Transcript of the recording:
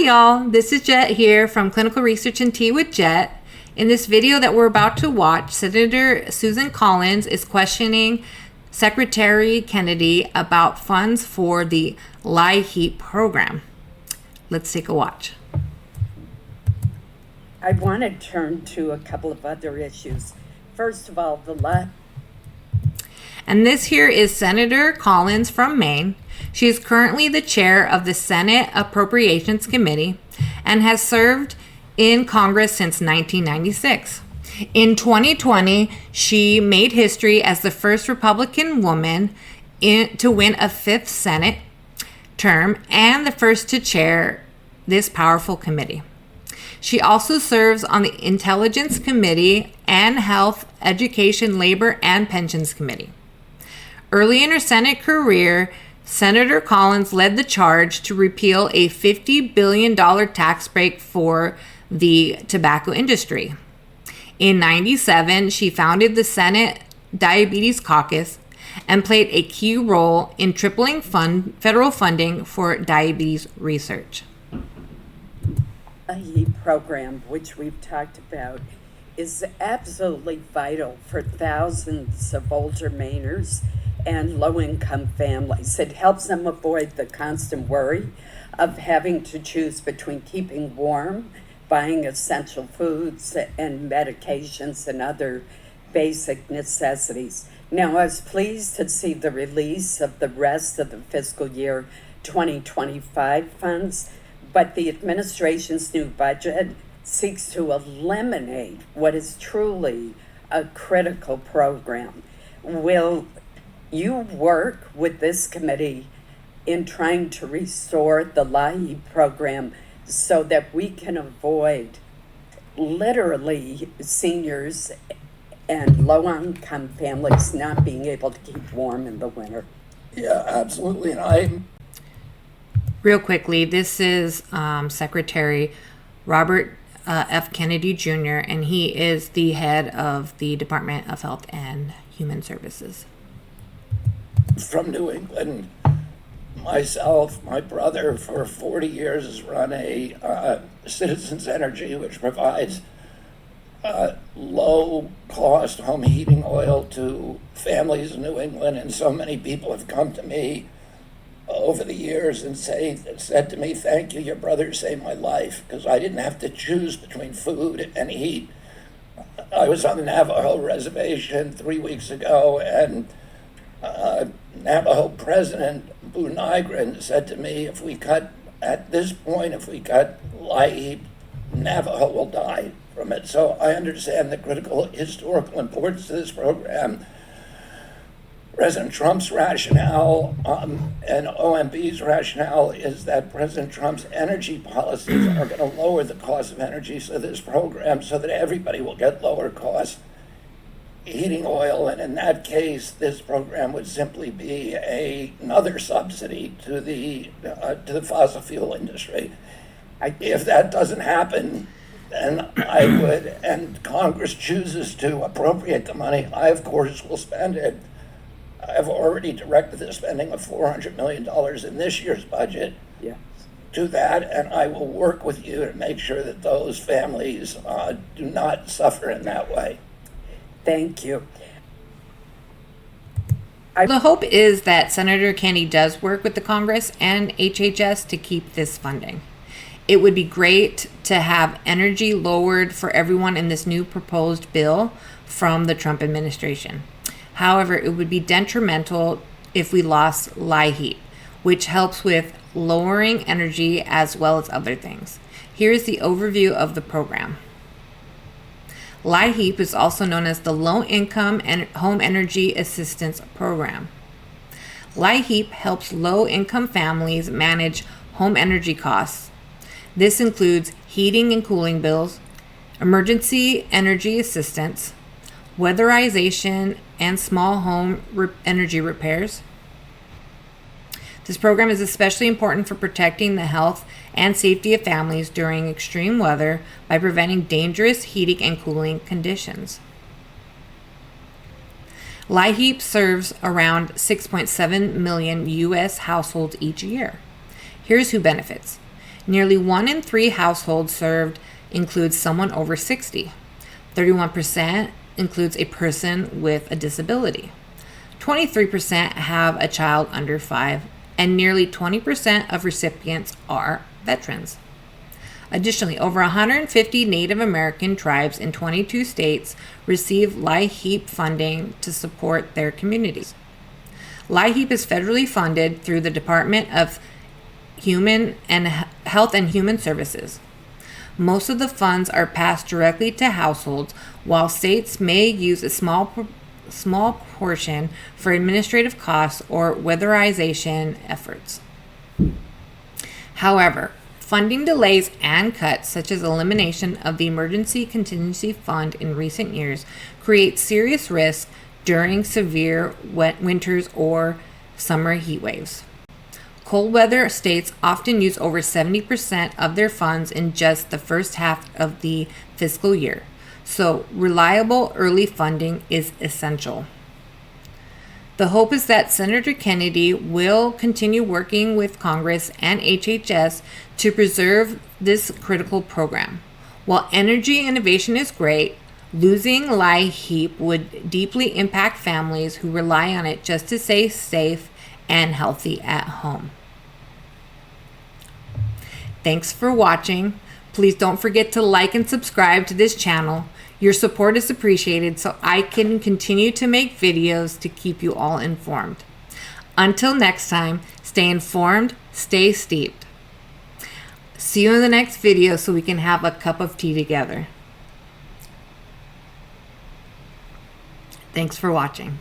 Hey y'all, this is Jet here from Clinical Research and Tea with Jet. In this video that we're about to watch, Senator Susan Collins is questioning Secretary Kennedy about funds for the LIHEAP program. Let's take a watch. I want to turn to a couple of other issues. First of all, And this here is Senator Collins from Maine. She is currently the chair of the Senate Appropriations Committee and has served in Congress since 1996. In 2020, she made history as the first Republican woman to win a fifth Senate term and the first to chair this powerful committee. She also serves on the Intelligence Committee and Health, Education, Labor, and Pensions Committee. Early in her Senate career, Senator Collins led the charge to repeal a $50 billion tax break for the tobacco industry. In 1997, she founded the Senate Diabetes Caucus and played a key role in tripling federal funding for diabetes research. The LIHEAP program, which we've talked about, is absolutely vital for thousands of older Mainers and low-income families. It helps them avoid the constant worry of having to choose between keeping warm, buying essential foods and medications and other basic necessities. Now, I was pleased to see the release of the rest of the fiscal year 2025 funds, but the administration's new budget seeks to eliminate what is truly a critical program. Will you work with this committee in trying to restore the LIHEAP program so that we can avoid literally seniors and low-income families not being able to keep warm in the winter? Yeah, absolutely. And Real quickly, this is Secretary Robert F. Kennedy Jr., and he is the head of the Department of Health and Human Services. from New England, myself, my brother, for 40 years has run a Citizens Energy, which provides low-cost home heating oil to families in New England, and so many people have come to me over the years and said to me, "Thank you, your brother saved my life," because I didn't have to choose between food and heat. I was on the Navajo reservation 3 weeks ago, and Navajo President Boo Nygren said to me, if we cut LIHEAP, Navajo will die from it. So I understand the critical historical importance of this program. President Trump's rationale and OMB's rationale is that President Trump's energy policies are going to lower the cost of energy, so this program, so that everybody will get lower cost heating oil, and in that case, this program would simply be another subsidy to the fossil fuel industry. If that doesn't happen, then I would, and Congress chooses to appropriate the money, I of course will spend it. I've already directed the spending of $400 million in this year's budget to that, and I will work with you to make sure that those families do not suffer in that way. Thank you. The hope is that Senator Kennedy does work with the Congress and HHS to keep this funding. It would be great to have energy lowered for everyone in this new proposed bill from the Trump administration. However, it would be detrimental if we lost LIHEAP, which helps with lowering energy as well as other things. Here is the overview of the program. LIHEAP is also known as the Low Income and Home Energy Assistance Program. LIHEAP helps low-income families manage home energy costs. This includes heating and cooling bills, emergency energy assistance, weatherization, and small home energy repairs. This program is especially important for protecting the health and safety of families during extreme weather by preventing dangerous heating and cooling conditions. LIHEAP serves around 6.7 million U.S. households each year. Here's who benefits. Nearly 1 in 3 households served includes someone over 60. 31% includes a person with a disability. 23% have a child under 5, and nearly 20% of recipients are veterans. Additionally, over 150 Native American tribes in 22 states receive LIHEAP funding to support their communities. LIHEAP is federally funded through the Department of Health and Human Services. Most of the funds are passed directly to households, while states may use a small portion for administrative costs or weatherization efforts. However, funding delays and cuts, such as elimination of the Emergency Contingency Fund in recent years, create serious risks during severe wet winters or summer heat waves. Cold weather states often use over 70% of their funds in just the first half of the fiscal year, so reliable early funding is essential. The hope is that Senator Kennedy will continue working with Congress and HHS to preserve this critical program. While energy innovation is great, losing LIHEAP would deeply impact families who rely on it just to stay safe and healthy at home. Thanks for watching. Please don't forget to like and subscribe to this channel. Your support is appreciated so I can continue to make videos to keep you all informed. Until next time, stay informed, stay steeped. See you in the next video so we can have a cup of tea together. Thanks for watching.